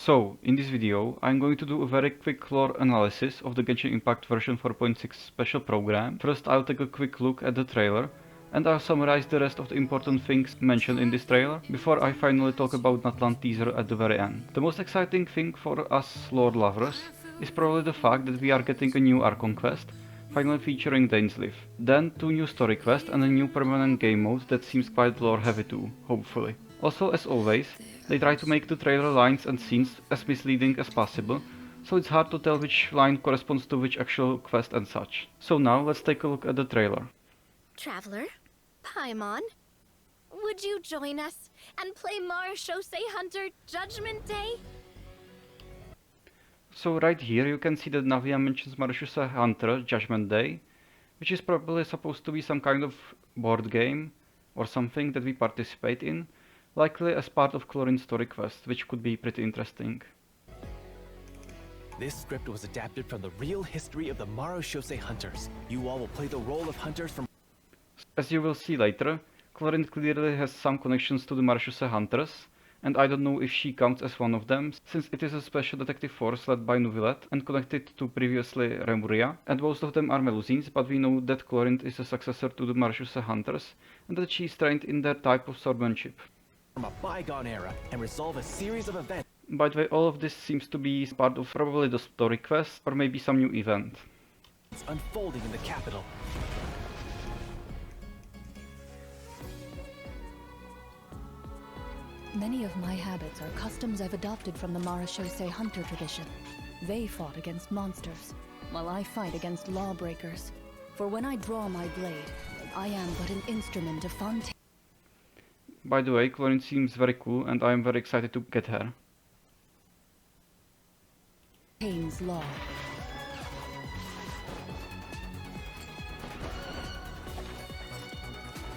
So, in this video, I'm going to do a very quick lore analysis of the Genshin Impact version 4.6 special program. First, I'll take a quick look at the trailer, and I'll summarize the rest of the important things mentioned in this trailer, before I finally talk about Natlan teaser at the very end. The most exciting thing for us lore lovers is probably the fact that we are getting a new Archon quest, finally featuring Dainsleif. Then 2 new story quests and a new permanent game mode that seems quite lore heavy too, hopefully. Also, as always, they try to make the trailer lines and scenes as misleading as possible, so it's hard to tell which line corresponds to which actual quest and such. So now let's take a look at the trailer. Traveler, Paimon, would you join us and play Marechaussee Hunter Judgment Day? So right here you can see that Navia mentions Marechaussee Hunter Judgment Day, which is probably supposed to be some kind of board game or something that we participate in, likely as part of Chlorine's story quest, which could be pretty interesting. This script was adapted from the real history of the Marechaussee Hunters. You all will play the role of hunters from... As you will see later, Chlorine clearly has some connections to the Marechaussee Hunters, and I don't know if she counts as one of them, since it is a special detective force led by Nuvillet and connected to previously Remuria, and most of them are Melusines, but we know that Chlorine is a successor to the Marechaussee Hunters, and that she is trained in their type of swordsmanship. From a bygone era and resolve a series of events. By the way, all of this seems to be part of probably the story quest, or maybe some new event. Unfolding in the capital. Many of my habits are customs I've adopted from the Marechaussee Hunter tradition. They fought against monsters, while I fight against lawbreakers. For when I draw my blade, I am but an instrument of Fontaine's By the way, Chlorine seems very cool, and I am very excited to get her. law.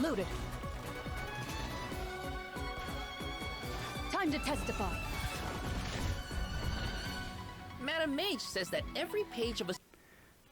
Loaded. Time to testify. Madam Mage says that every page of a...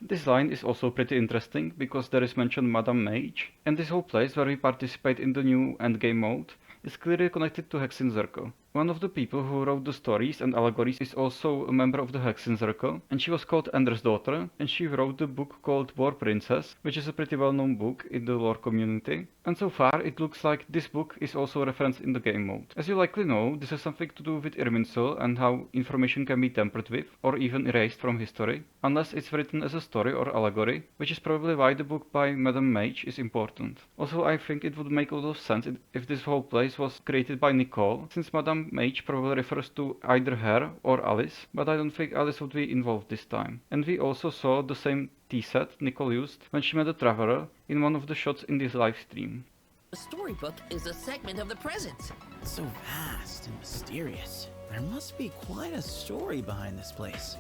This line is also pretty interesting, because there is mentioned Madame Mage, and this whole place where we participate in the new endgame mode is clearly connected to Hexin Circle. One of the people who wrote the stories and allegories is also a member of the Hexin Circle, and she was called Ender's daughter, and she wrote the book called War Princess, which is a pretty well-known book in the lore community. And so far, it looks like this book is also referenced in the game mode. As you likely know, this has something to do with Irminsul and how information can be tampered with, or even erased from history, unless it's written as a story or allegory, which is probably why the book by Madame Mage is important. Also, I think it would make a lot of sense if this whole place was created by Nicole, since Madame Mage probably refers to either her or Alice, but I don't think Alice would be involved this time. And we also saw the same T-set Nicole used when she met a traveler in one of the shots in this live stream. The storybook is a segment of the present. So vast and mysterious. There must be quite a story behind this place.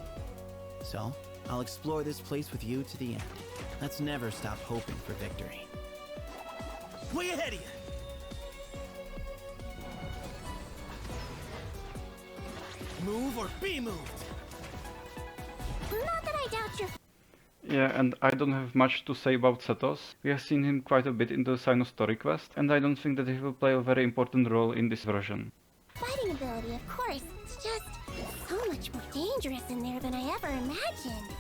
So, I'll explore this place with you to the end. Let's never stop hoping for victory. Way ahead of you! Move or be moved! Not that I doubt your... Yeah, and I don't have much to say about Setos. We have seen him quite a bit in the Sinnoh story quest, and I don't think that he will play a very important role in this version. Fighting ability, of course. It's just so much more dangerous in there than I ever imagined.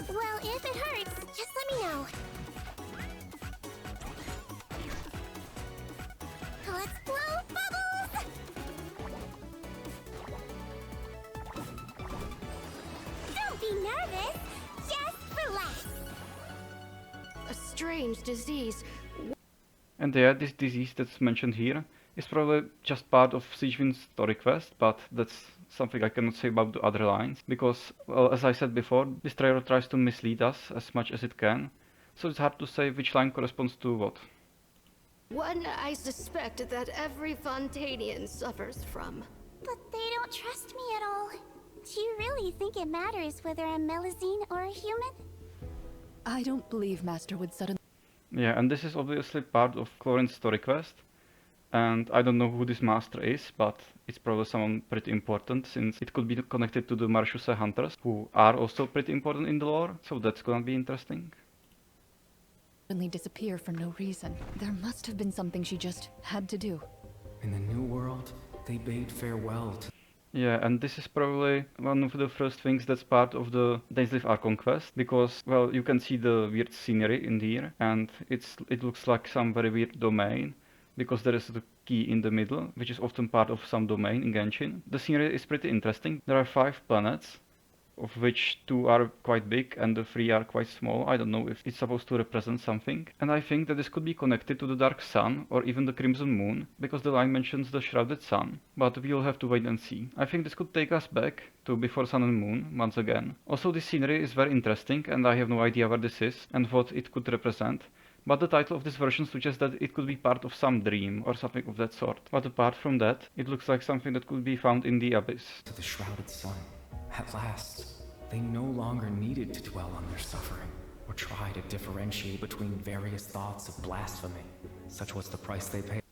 Well, if it hurts, just let me know. Let's blow bubbles! Don't be nervous. Just relax. A strange disease. And yeah, this disease that's mentioned here is probably just part of Sigewin's story quest, but that's something I cannot say about the other lines, because, well, as I said before, this trailer tries to mislead us as much as it can, so it's hard to say which line corresponds to what. One I suspect that every Fontanian suffers from. But they don't trust me at all. Do you really think it matters whether I'm Melusine or a human? I don't believe Master would suddenly... Yeah, and this is obviously part of Chlorine's story quest, and I don't know who this master is, but it's probably someone pretty important, since it could be connected to the Marechaussee Hunters, who are also pretty important in the lore, so that's gonna be interesting. disappear for no reason. There must have been something she just had to do. In the new world, they bade farewell to... Yeah, and this is probably one of the first things that's part of the Dainsleif Archon quest, because, well, you can see the weird scenery in here, and it looks like some very weird domain, because there is the key in the middle, which is often part of some domain in Genshin. The scenery is pretty interesting. There are 5 planets, of which 2 are quite big and the 3 are quite small. I don't know if it's supposed to represent something. And I think that this could be connected to the Dark Sun or even the Crimson Moon, because the line mentions the Shrouded Sun, but we'll have to wait and see. I think this could take us back to Before Sun and Moon once again. Also, this scenery is very interesting and I have no idea where this is and what it could represent. But the title of this version suggests that it could be part of some dream or something of that sort. But apart from that, it looks like something that could be found in the Abyss. To the Shrouded Sun. At last, they no longer needed to dwell on their suffering, or try to differentiate between various thoughts of blasphemy. Such was the price they paid.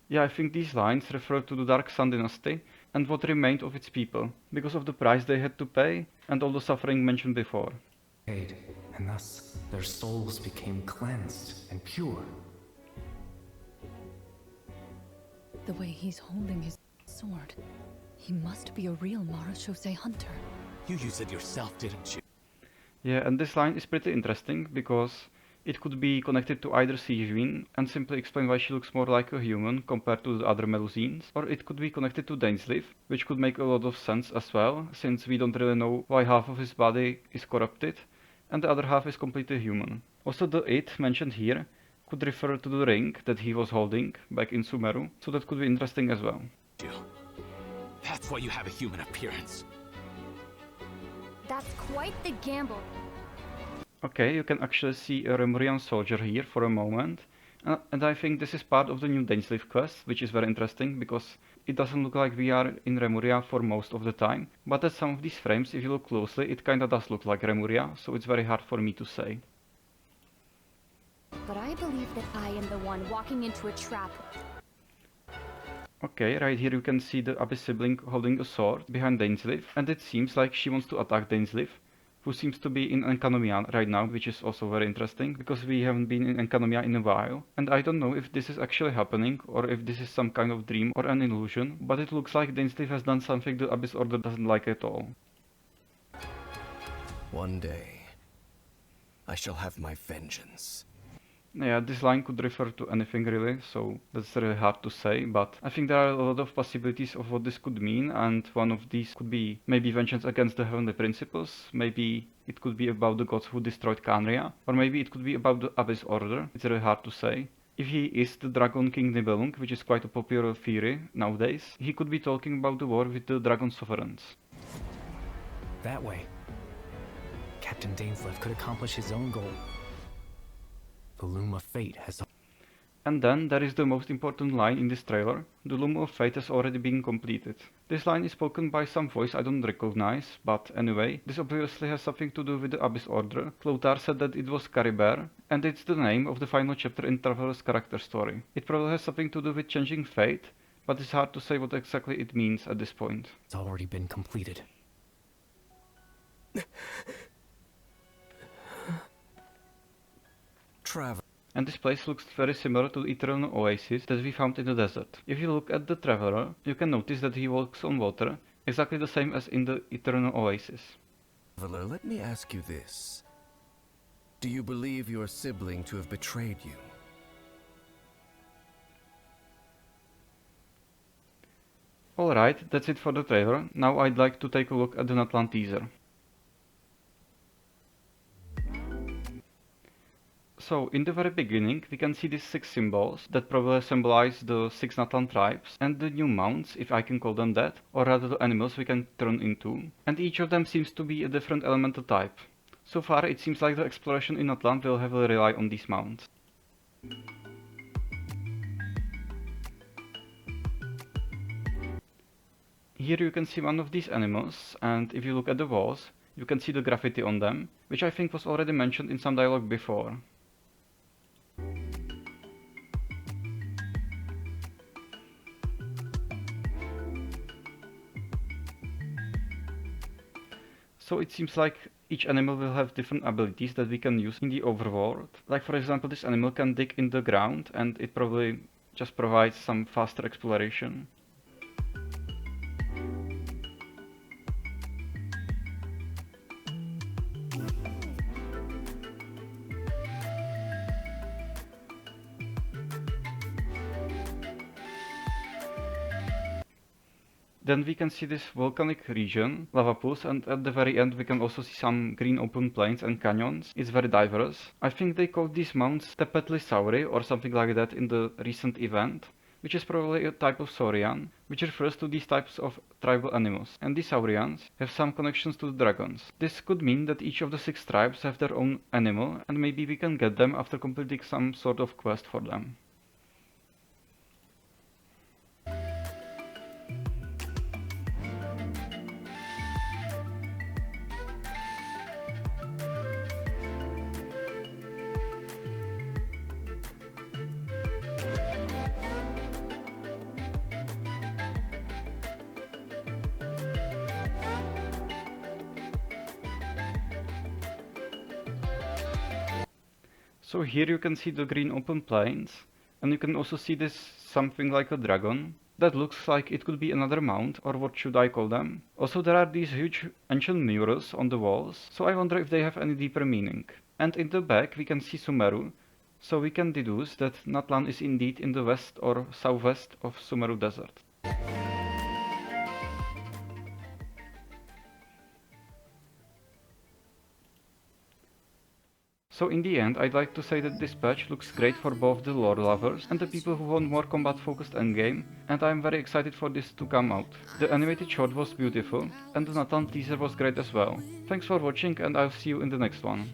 Yeah, I think these lines refer to the Dark Sun dynasty and what remained of its people, because of the price they had to pay and all the suffering mentioned before. And thus, their souls became cleansed and pure. The way he's holding his sword. He must be a real Marashose hunter. You used it yourself, didn't you? Yeah, and this line is pretty interesting because it could be connected to either Sijin and simply explain why she looks more like a human compared to the other Melusines, or it could be connected to Dainsleif, which could make a lot of sense as well, since we don't really know why half of his body is corrupted and the other half is completely human. Also, the it mentioned here could refer to the ring that he was holding back in Sumeru, so that could be interesting as well. That's why you have a human appearance. That's quite the gamble. Okay, you can actually see a Remurian soldier here for a moment, and I think this is part of the new Dainsleif quest, which is very interesting because it doesn't look like we are in Remuria for most of the time, but at some of these frames, if you look closely, it kinda does look like Remuria, so it's very hard for me to say. But I believe that I am the one walking into a trap. Okay, right here you can see the Abyss sibling holding a sword behind Dainsleif, and it seems like she wants to attack Dainsleif, who seems to be in Enkanomiya right now, which is also very interesting, because we haven't been in Enkanomiya in a while, and I don't know if this is actually happening, or if this is some kind of dream or an illusion, but it looks like Dainsleif has done something the Abyss Order doesn't like at all. One day, I shall have my vengeance. Yeah, this line could refer to anything really, so that's really hard to say, but I think there are a lot of possibilities of what this could mean, and one of these could be maybe vengeance against the Heavenly Principles, maybe it could be about the gods who destroyed Khaenri'ah, or maybe it could be about the Abyss Order. It's really hard to say. If he is the Dragon King Nibelung, which is quite a popular theory nowadays, he could be talking about the war with the Dragon Sovereigns. That way, Captain Dainsleif could accomplish his own goal. The Loom of Fate has... And then there is the most important line in this trailer. The Loom of Fate has already been completed. This line is spoken by some voice I don't recognize, but anyway, this obviously has something to do with the Abyss Order. Clothar said that it was Caribert, and it's the name of the final chapter in Traveler's character story. It probably has something to do with changing fate, but it's hard to say what exactly it means at this point. It's already been completed. And this place looks very similar to the Eternal Oasis that we found in the desert. If you look at the Traveler, you can notice that he walks on water, exactly the same as in the Eternal Oasis. Traveler, let me ask you this. Do you believe your sibling to have betrayed you? Alright, that's it for the trailer. Now I'd like to take a look at the Natlan teaser. So, in the very beginning, we can see these 6 symbols that probably symbolize the 6 Natlan tribes and the new mounts, if I can call them that, or rather the animals we can turn into. And each of them seems to be a different elemental type. So far, it seems like the exploration in Natlan will heavily rely on these mounts. Here you can see one of these animals, and if you look at the walls, you can see the graffiti on them, which I think was already mentioned in some dialogue before. So it seems like each animal will have different abilities that we can use in the overworld. Like for example, this animal can dig in the ground and it probably just provides some faster exploration. Then we can see this volcanic region, lava pools, and at the very end we can also see some green open plains and canyons. It's very diverse. I think they called these mounts Tepetli or something like that in the recent event, which is probably a type of saurian, which refers to these types of tribal animals. And these saurians have some connections to the dragons. This could mean that each of the 6 tribes have their own animal, and maybe we can get them after completing some sort of quest for them. So here you can see the green open plains, and you can also see this something like a dragon. That looks like it could be another mount, or what should I call them. Also there are these huge ancient murals on the walls, so I wonder if they have any deeper meaning. And in the back we can see Sumeru, so we can deduce that Natlan is indeed in the west or southwest of Sumeru Desert. So in the end, I'd like to say that this patch looks great for both the lore lovers and the people who want more combat focused endgame, and I'm very excited for this to come out. The animated short was beautiful, and the Natlan teaser was great as well. Thanks for watching, and I'll see you in the next one.